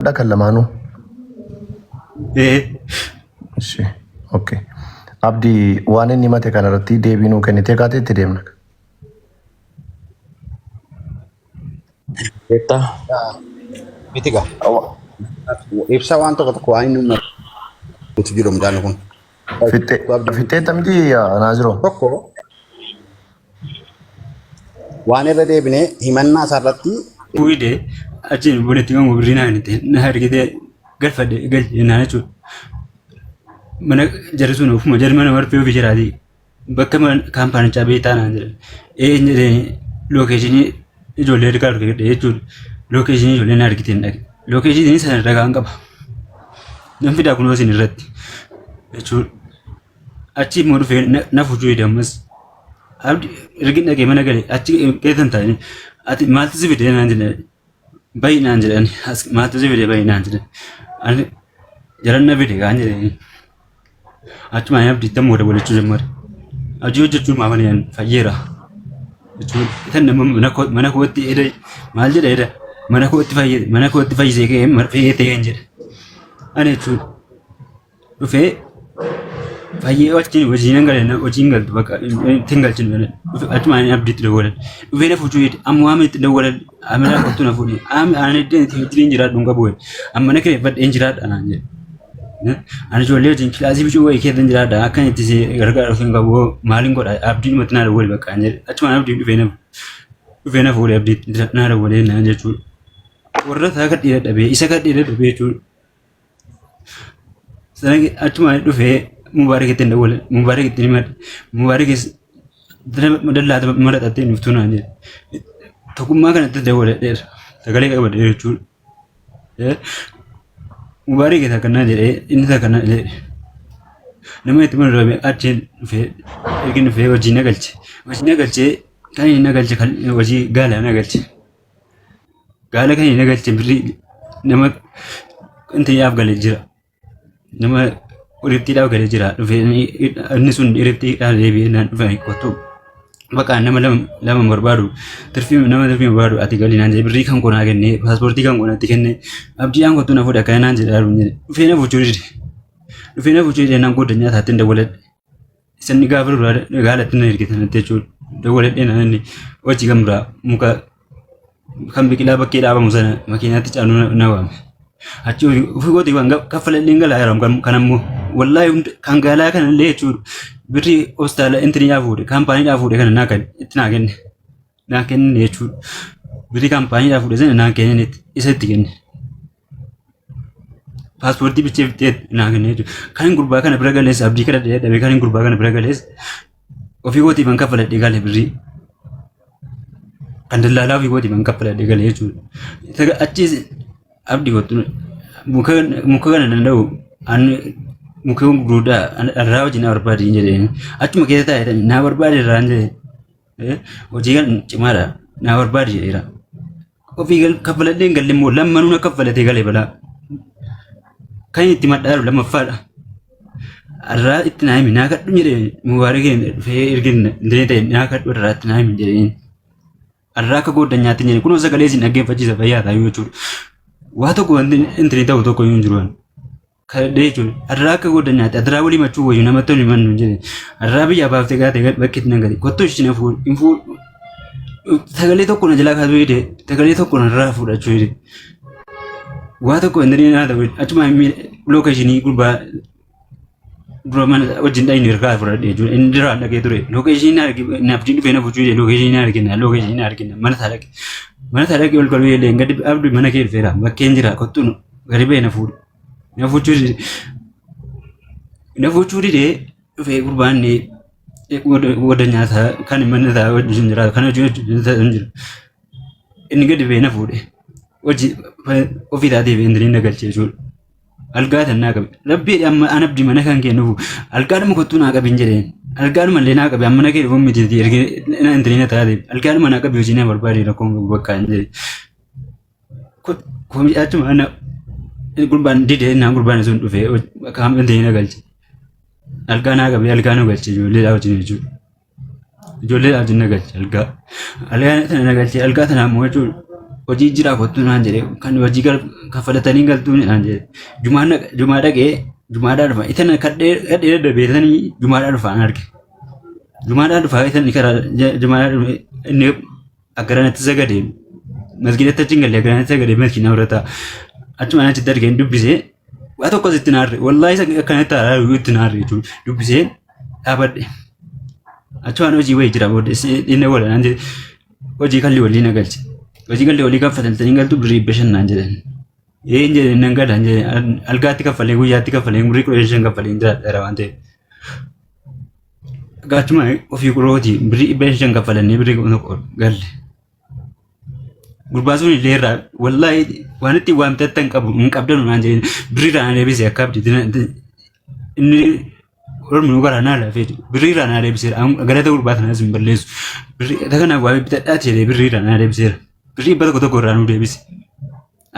Da kan lamaanuu. Eh, Ishee. Okay. Abdii waan inni himate kanarratti deebii nuu kennitee kaateetti deemna. Betta mitiga ibsa waan tokko waan inni utu jiru midhaan kun Fittee tamti naaziroo. tokko waan irra deebinee himannaa isaarratti uide achiin boletti kan gurrinaa ni ta'e na argite galfadhe galche na jechuudha. Mana jarri sun ofuma jarri mana warfee ofii jiraati. Bakka kaampaanichaa beektaa naan jedhan. Eenyu jedhanii lookeeshinii ijoollee ergaa argate jechuudha. Lookeeshinii ijoollee na argite hin dhaqe. Lookeeshinii sana ragaan qaba. Nan fidaa kunoo isin irratti jechuudha. Achi immoo dhufee na fujuu hidhammas. Abdi ergi dhaqee mana galee achi keetan taa'anii ati maaltu si fidee naan jedhan. Bayi naan jedhan maaltu si fidee bayi naan jedhan. Ani jaran na fide kaan jedhanii. Achuma abdi tammoo dabalachuu jammare. Hojii hojjechuun maamaniyaan fayyeera. Jechuun itan nama mana kootti eda maal jedha eda mana kootti fayyisee ka'ee marfee ta'ee hin jedha. Ani jechuun dhufee fayyee wajjin hojii nan galee hojii hin galtu bakka ittiin galchinu achuma abdiitti dabalan. Dhufee na fuchuu jedhe amma waan itti dabalan amala kottu na fuudhee ani iddoo ittiin jiraadhu hin qabu amma na kireeffadhee hin jiraadha naan jedhe. Ani ijoollee wajjin kilaasii bichuu wayii keessa hin jiraadha akka itti si gargaaru hin qabu maaliin godha abdiin matti naa dawwale bakka hin jedhe achuma abdiin dhufee na fuudhee abdiitti naa dawwalee naan jechuudha. Warra isaa kadhii dadhabee isa kadhii dadhabee jechuudha. Sana achuma dhufee mubaareketti hin dawwale mubaareketti hin madde mubaarekes dallaata madhaxattee nuftuu naan jedhe. Tokkummaa kanatti dawwale dheera sagalee qabadhe jechuudha. Mubarak kita kenal jadi ini tak kenal jadi nama itu mana ramai acian fe begini fe wajib nagalce kan ini nagalce kan wajib gala nagalce kan ini nagalce beri nama ente ya gala jira nama urip tidak gala jira fe ini sun urip tidak lebih nan fe kotu bakka nama barbaadu nama terfii barbaadu ati galii naan jedhe birrii kan qonaa kenne paaspoortii kan qonaatti kenne abdii aan kottu na fuudha akka naan jedhe haruun jedhe dhufee na fuchuu dide naan godda nyaataatti hin dawwaladhe isanni gaafa duraa gaalatti na ergitanatti jechuudha dawwaladhe naan inni hojii kan biraa muka kan biqilaa bakkee dhaabamu sana makiinaatti caaluu na waame achi ofii gootii waan kaffaladhee galaa jiraam kan ammoo wallaahi kan gaalaa kan illee jechuudha birrii hospitaala intini fuudhe kaampaanii fuudhe kana itti naa kenne jechuudha. Birrii kaampaanii fuudhe sana naa kenne isa itti kenne. Paaspoortii bichee bitee naa kenne jechuudha. Kan gurbaa kana bira galeessa abdii kana dhabee kan gurbaa kana bira galeessa ofii gootii ban kaffaladhee galee birrii. Kan dallaalaa ofii gootii ban kaffaladhee galee jechuudha. Achis abdii gootu muka kana danda'u mukkeen gurguddaa irraa hojii na barbaade hin jedheen achuma keessa taa'ee na barbaade irraa hin jedheen hojii kan cimaadha na barbaade jedheera. Ofii kaffaladhee hin galle immoo lammanuu na kaffalatee galee balaa kan itti madhaaru lammaffaadha. Irraa itti naa himi naa kadhu jedheen mubaarakeen dhufee ergin indee ta'e naa kadhu irraa itti naa himi jedheen irraa akka gooddan nyaatti jedheen kunoo sagalee isin dhaggeeffachiisa fayyaa taa'uu jechuudha. Waa tokko wanti intini ta'u tokko hin jiru. Kadee jechuudha. Irraa akka godda nyaate irraa walii machuu wayyu namatti hin himannu jedhe irraa biyyaa baaftee gaatee bakki itti nagate kottu isheen fuudhu sagalee tokko na jalaa kaasuu hidhe sagalee tokko na irraa fuudhachuu hidhe waa tokko hin diriin haa ta'u achuma lookeeshinii gurbaa dura mana wajjin dhayin irraa fudhadhe jechuudha inni diraan dhaqee ture lookeeshinii na abdiin dhufee na fuchuu hidhe lookeeshinii argina mana isaa dhaqee ol galuu hidhe gadi abdii mana kee dhufeera bakkeen jira kottu gadi ba'e na fuudhu. Na fuchuu dide dhufee gurbaan godda nyaataa kan mana isaa wajjin jiraatu kan hojii hojjetan jiru. Inni gadi ba'ee na fuudhe hojii ofii taatee fi inni na galchee jechuudha. Algaa tan naa qabe rabbii amma an abdii mana kan kennuuf algaadhuma kottuu naa qabin jedheen algaadhuma illee naa qabe amma na kee dhufuun miti ergee inni na taate algaadhuma naa qabe hojii na barbaade rakkoon bakka hin jedhe. Koomii achuma gurbaan didee naa gurbaan sun dhufee kaam intini na galche algaa naa qabee algaa na galche ijoolleedhaa wajjin jechuudha. Ijoolleedhaa wajjin na galche algaa tana na galche algaa tana ammoo jechuudha hojii jira kottu naan jedhe kan hojii kaffalatanii galtuu naan jedhe jumaa dhaqee jumaadhaa dhufa itan kadhee dabeetanii jumaadhaa dhufaan arge jumaadhaa dhufaa itan karaa jumaadhaa dhufe inni aggaranatti sagade masgidatti achi hin galle aggaranatti sagade maskiina birataa achuma achitti argeen dubbisee waa tokkos itti naarre wallaahi isa akkanatti haaruu itti naarre jechuudha dubbisee dhaabadhe achumaan hojii wayii jira booddee inni wala naan jedhe hojii kalli walii na galche hojii kalli walii kaffataltanii galtu birrii 500 naan jedhan een jedhe nan gadaan jedhe algaatti kaffalee guyyaatti kaffalee birrii 15 kaffalee jiraadha waan ta'eef gaachuma ofii qurootii birrii 500 kaffalanii birrii tokko galle gurbaasuun illee irraa wallaahi waan itti waamtattan qabu hin qabdanu naan jedhe birrii irraa na deebise akka abdii inni Ormi gara na laafee birrii irraa na deebisee galata gurbaatan as hin balleessu birrii kanaaf waa bitadhaati jedhee birrii irraa na deebiseera birrii tokko irraa nu deebise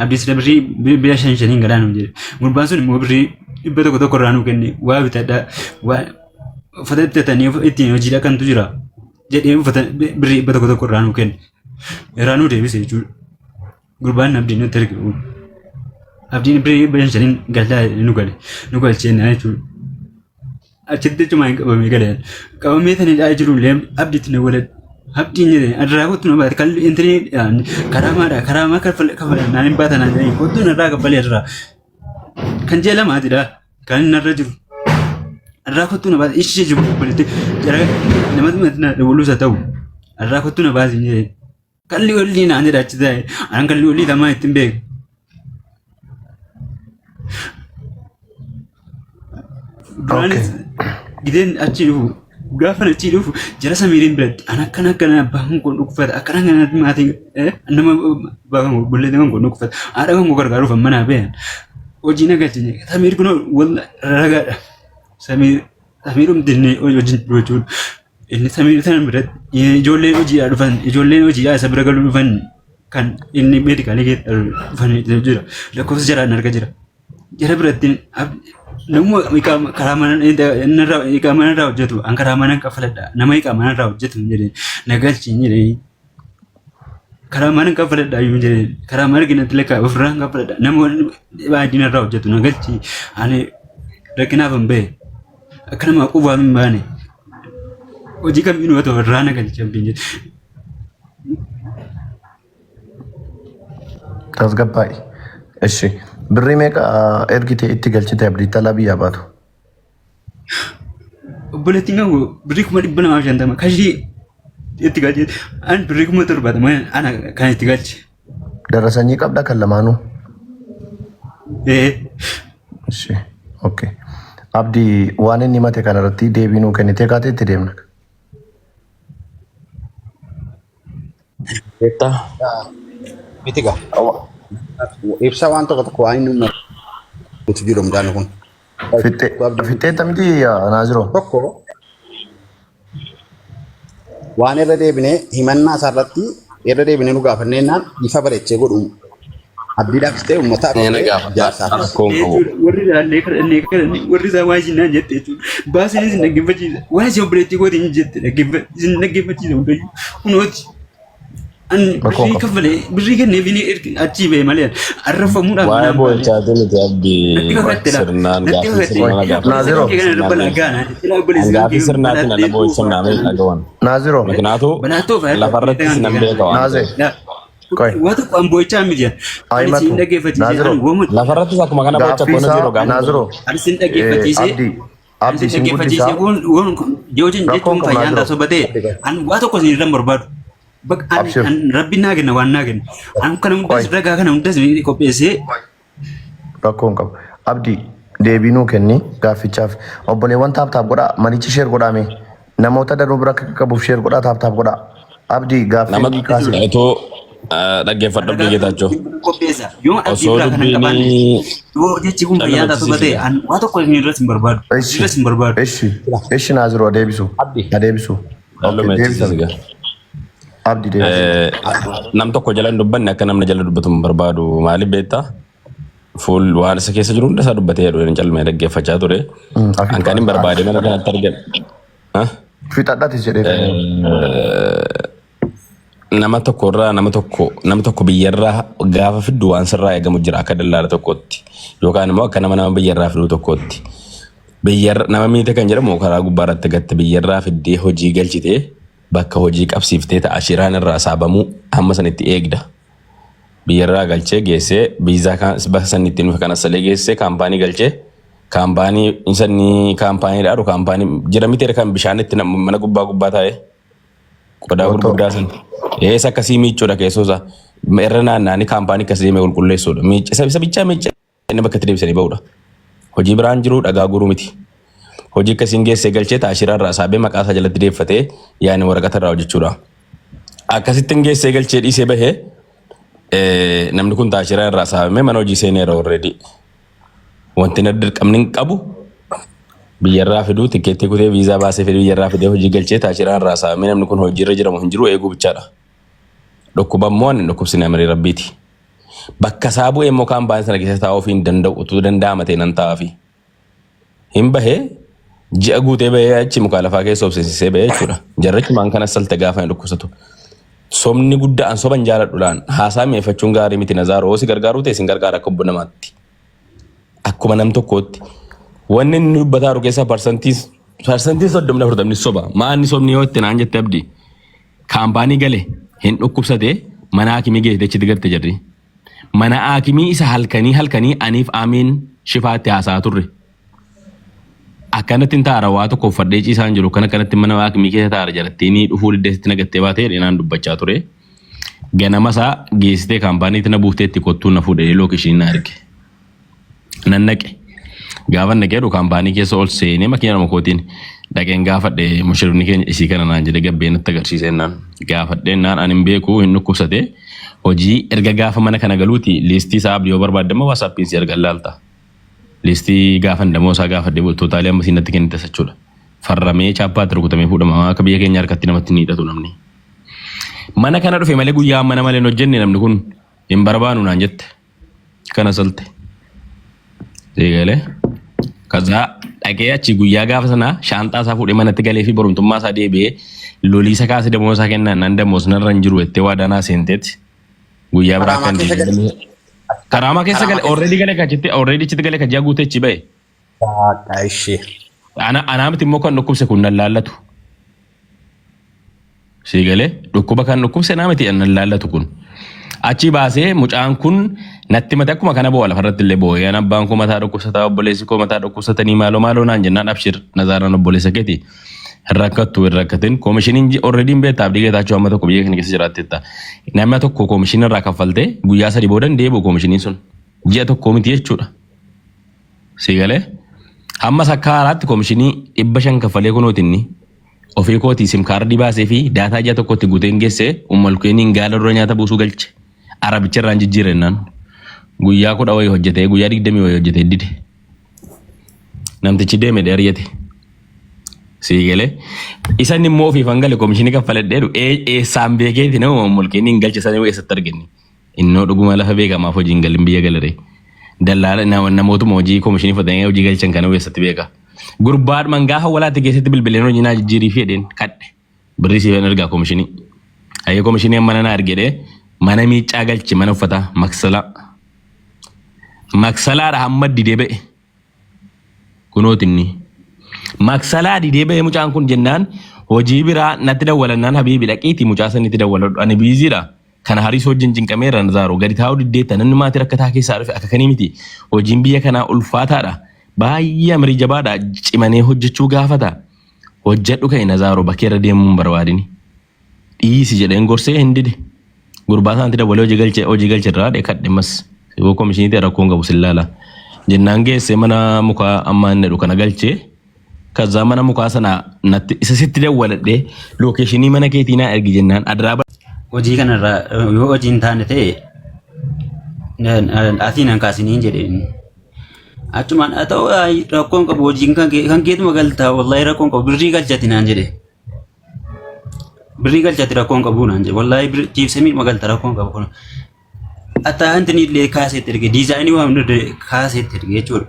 abdii sida birrii 500 galaan nu jedhe gurbaan sun immoo birrii 100 irraa nu kenne waa bitadhaa waa uffatatanii ittiin hojiidha kantu jira jedhee birrii 100 irraa nu kenne irraa nu deebise jechuudha gurbaan abdiin nutti argamu abdiin birrii 500 galaa nu galcheenna jechuudha. Achitti cuma hin qabamee galeen qabamee tanii dhaa jiru illee abdiitti na wala abdiin jedhee addaa kottu na baate kalli intinii karaamaa kaffalee naan hin baatan naan jedhanii kottu narraa kaffalee addaa kan jee lamaatidha kan inni narra jiru addaa kottu na baate ishee jiru walitti jara namatti na dabaluusa ta'u addaa kottu na baate jedhee kalli walii naan jedha achi ta'e an kalli walii lamaa ittiin beeku. Gideen achi dhufu gaafa achi dhufu jara samiiriin biratti an akkana abbaan kun dhukkufata akkana maatiin nama abbaan bulleetiin kun dhukkufata haadha kan gargaaruuf ammanaa beekan hojii nagalchine samiir kun walla ragaadha samiirumti hojii jechuudha inni samiir sana biratti ijoolleen hojiidhaa dhufan ijoolleen hojiidhaa isa bira galuu dhufan kan inni meedikaalii dhufan jira lakkoofsa jaraan arga jira jara biratti Namu karaa manarraa hojjetu an karaa manan kaffaladha nama manarraa hojjetu jedhee nagalchi jedhee karaa manan kaffaladha yoo jedhee karaa marginatti lekka ofirraan kaffaladha nama baadinarraa hojjetu nagalchi ani rakkinaaf hin bahe akka nama qubaaf hin baane hojii kamiin wata ofirraa nagalchi abdiin jedhe. Tasgabbaa'e. እሺ ብሬ ሜቃ ኤርጊቴ ኢቲ ገልችተ አብዲ ተላቢ ያባቱ በለቲኛው ብሪክ መድብና ማሸንተማ ከጂ ኢቲ ገልች አን ብሪክ መጥርባት ማን አና ካን ኢቲ ገልች ደረሰኝ ቀብዳ ከለማኑ እሺ ኦኬ አብዲ ዋንን ይመቴ ካነረቲ ዴቢኑ ከኒቴ ካቴ ትደምና Eta mitiga ibsa waan tokko waan inni nuti jiru midhaan kun fittee tamti naaziroo tokko waan irra deebinee himannaa isaarratti irra deebinee nu gaafanneenaan ifa bareechee godhu abdiidhaafis ta'e uummataaf jaarsaaf warri isaa waa isin naan jette jechuudha baasii isin dhaggeeffachiisa waan isin obboleettii goote hin jette isin dhaggeeffachiisa hundayyuu kunooti an birrii kaffalee birrii kennee bini achii ba'e malee arrafamuudhaaf waa boolchaatu nuti abdii sirnaan gaafii sirnaan gaafii sirnaatiin ala boolchinaa mee dhagawan naaziroo miknaatu lafarrattis nan beeka waan wata kan boochaa mijan ani sin dhaggeeffachiise lafarrattis akkuma kana boolcha koona jiru gaafii naaziroo ani sin dhaggeeffachiise abdi sin guddisa kun joojin jechuun fayyaantaa sobatee an waa tokko sin irra barbaadu an rabbi naa kenna waan naa kenna an kana hundas ragaa kana hundas qopheessee rakkoon qabu abdi deebinuu kenni gaaffichaaf obboleewwan taaptaap godhaa manichi sheer godhaame namoota danuu bira qabuuf sheer godhaa taaptaap godhaa abdi gaaffii kaasee itoo dhaggeeffadhu biyyeetaachoo osoo dubbiin yoo jechi kun fayyaantaa sobatee an waa tokko irratti hin barbaadu eshi naaziroo adeebisu abdi nam tokko jalan dubbanne akka namni jala dubbatu hin barbaadu maaliif beektaa fuul waan isa keessa jiru hunda isaa dubbatee jedhu hin calmee dhaggeeffachaa ture an kan hin barbaade mana kanatti argan fixadhatis jedhee nama tokko biyyarraa gaafa fiddu waan sirraa eegamu jira akka dallaala tokkotti yookaan immoo akka nama biyyarraa fidu tokkotti. Biyyarra nama miite kan jedhamu karaa gubbaarratti gatte biyyarraa fiddee hojii galchitee bakka hojii qabsiiftee ta'a shiraan irraa saabamuu hamma sanitti eegda. Biyyarraa galchee geessee biizaa bakka sanitti nuuf kanas salee geessee kaampaanii galchee kaampaanii insanni kaampaanii dhaadhu kaampaanii jira miti kan bishaanitti mana gubbaa taa'ee qodaa gurguddaa san. Eessa akkasii miicuudha keessoosa irra naannaanii kaampaanii akkasii deemee qulqulleessuudha. Isa bichaa miicca inni bakka itti deebisanii ba'uudha. Hojii biraan jiru dhagaa guruu miti. Hojii akkasiin geessee galchee taashiraa irraa saabee maqaa isaa jalatti deeffatee yaani waraqata irraa hojjechuudha. Akkasittiin geessee galchee dhiisee bahee namni kun taashiraa irraa saabamee mana hojii seeneera already. Wanti na dirqamni hin qabu biyyarraa fiduu tikeettii kutee viizaa baasee fidee biyyarraa fidee hojii galchee taashiraa irraa saabamee namni kun hojiirra jiramu hin jiru eeguu bichaadha. Dhukkubammoo ani dhukkubsine amarii rabbiiti. Bakka isaa bu'ee immoo kaampaanii sana keessa taa'uu fi hin danda'u utuu danda'ama ta'e nan taa'aa fi hin bahee ji'a guutee bahee achi mukaa lafaa keessa obsesisee bahee jechuudha. Jarrachi maan kana salte gaafa hin dhukkubsatu. Somni guddaan soban jaaladhuudhaan haasaa mi'eeffachuun gaarii miti Nazaaroo si gargaaruu ta'e sin gargaara akka obbo namaatti. Akkuma nam tokkootti wanni inni dubbataa jiru keessaa parsantii 30-40 soba. Maanni sobni yoo itti naan jette abdii kaampaanii galee hin dhukkubsatee mana haakimii geessite achitti galte jarri. Mana haakimii isa halkanii aniif aamiin shifaatti haasaa turre. Akkanatti hin taara waa tokko uffadhee ciisaan jiru kan akkanatti mana haakimii keessa taara jalattiin dhufuu diddeessitti nagattee baatee dhinaan dubbachaa ture. Ganama isaa geessitee kaampaaniitti na buufteetti kottuun na fuudhee lookishiin na arge. Nan naqe. Gaafa naqee kaampaanii keessa ol seenee makiina nama kootiin dhaqeen gaafadhe mushirni keenya isii kana naan jedhe gabbeen natti agarsiisee naan gaafadhee naan ani hin beeku hin dhukkubsate hojii erga gaafa mana kana galuuti liistii isaa abdii yoo barbaadamma waasaappiin si erga laalta. Liistii gaafa ndamoo isaa gaafadhe tootaalii amma siinatti kennite jechuudha. Farramee chaappaatti rukutamee fuudhama akka biyya keenya harkatti namatti ni hidhatu namni. Mana kana dhufe malee guyyaa mana malee hojjenne namni kun hin barbaanu naan jette. Kana salte. Seegalee. Kaza dhaqee achi guyyaa gaafa sana shaanxaa isaa fuudhee manatti galee fi borumtummaa isaa deebi'ee loliisa kaasee damoo isaa kennaan nan damoos narra hin jiru jettee waa danaa seenteetti guyyaa biraa kan deebi'ee karaamaa keessa galee already achitti galee kajjaa guutee achi ba'e. Ishee. Anaa miti immoo kan dhukkubse kun nan laallatu. Seegalee dhukkuba kan dhukkubse naa miti nan laallatu kun. Achi baasee mucaan kun natti mata akkuma kana boo'a lafarratti illee boo'ee an abbaan koo mataa dhukkubsataa obboleessi koo mataa dhukkubsatanii maaloo naan jennaan abshir Nazaaraan obboleessa keeti hin rakkatin koomishiniin already hin beektaa abdii geetaachuu amma tokko biyya kana keessa jiraatteetta nama tokko koomishinii irraa kaffaltee guyyaa 3 boodan deebi'u koomishiniin sun ji'a tokko miti jechuudha. Seegalee hamma sakkaaraatti koomishinii 500 kaffalee kunootinni ofii kootii sim kaardii baasee fi daataa ji'a tokkotti guuteen geessee ummalkeeniin gaala dura nyaata buusuu galche. Arabicha irraan jijjiirennaan guyyaa 10 wayii hojjetee guyyaa 20 wayii hojjetee dide. Namtichi deeme dheeriyate. Seegalee isan immoo ofii fangale koomishinii kaffaledheeru eessaan beekeeti nama ummalkeeniin galche sanii eessatti argine. Innoo dhuguma lafa beekamaaf hojii hin galin biyya galaree. Dallaala namootuma hojii koomishinii fudhatanii hojii galchan kana eessatti beeka. Gurbaadhumaan gaafa walaatti keessatti bilbileen hojii naa jijjiirii fi edeen kadhe. Birrii siifan ergaa koomishinii. Ayyee koomishinii mana naa argedhee mana miicaa galchi mana uffataa maksalaadha hamma didee ba'e. Kunootinni. Maksalaa didee ba'e mucaan kun jennaan hojii biraa natti dawwalannaan habiibi dhaqiitii mucaa sanitti dawwaladhu ani biiziidha. Kana hariis hojiin cinqameera Nazaaroo gadi taa'uu diddeetta namni maatii rakkataa keessaa dhufe akka kanii miti hojiin biyya kanaa ulfaataadha. Baay'ee amirii jabaadha cimanii hojjechuu gaafata. Hojjedhu ka'e Nazaaroo bakkee irra deemuu hin barbaadini. Dhiisi jedheen gorsee hin dide. Gurbaa isaanitti dabalee hojii galche irraa kadhimas yoo koomishiniitti rakkoon qabu sillaala. Jennaan geessee mana mukaa amma inni jedhu kana galchee kaza mana mukaa sana natti isa sitti dawwaladhee lookeeshinii mana keetii naa ergi jennaan adraa. Hojii kanarraa yoo hojiin taane ta'e atiin an kaasiniin jedheen. Achumaan haa ta'u rakkoon qabu hojiin kan keetuma galtaa wallahi rakkoon qabu birrii galchati naan jedhe. Birrii galchati rakkoon qabu naan jedhe wallahi ciibsamii magalta rakkoon qabu kun. Ataa antini illee kaaseetti erge diizaayinii waan hundee kaaseetti erge jechuudha.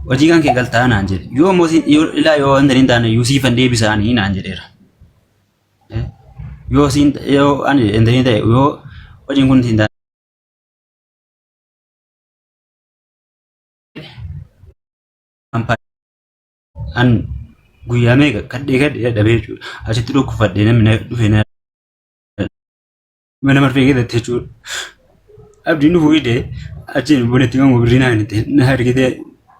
Hojii kan kee galtaa naan jedhe yoo wanta hin taane yoo siifan deebisaanii naan jedheera. yoo ani intanii ta'e yoo hojiin kun hin an guyyaa meeqa kadhee dhabee jechuudha. Achitti dhukkufadhee namni dhufee mana marfee keessatti jechuudha. Abdiin dhufuu hidhee achiin boletti kan birrii naa hin ta'e na argitee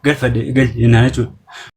galfadhee galchee naa jechuudha.